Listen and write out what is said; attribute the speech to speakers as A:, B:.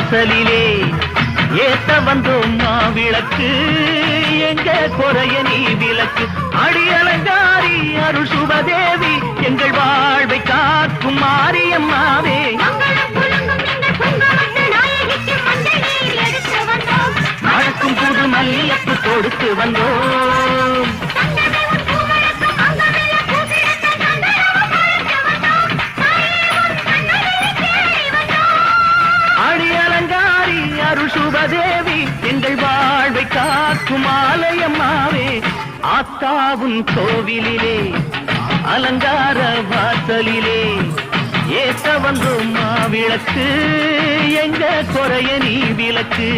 A: வாசலிலே ஏத்த வந்தோம் மாவிளக்கு எங்க குறைய நீ விளக்கு அடியலங்காரி அருள் சுபதேவி எங்கள் வாழ்வை காக்கும் மாரியம்மாவே மழக்கும் புது மல்லியப்பு கொடுத்து வந்தோம் அடியலங்காரி அருள் சுபதேவி எங்கள் வாழ்வை காக்கும் ஆலயம்மாவே ஆத்தாவும் கோவிலிலே அலங்கார வாசலிலே ஏத்த வந்தோம் மாவிளக்கு எங்க குறைய நீ விளக்கு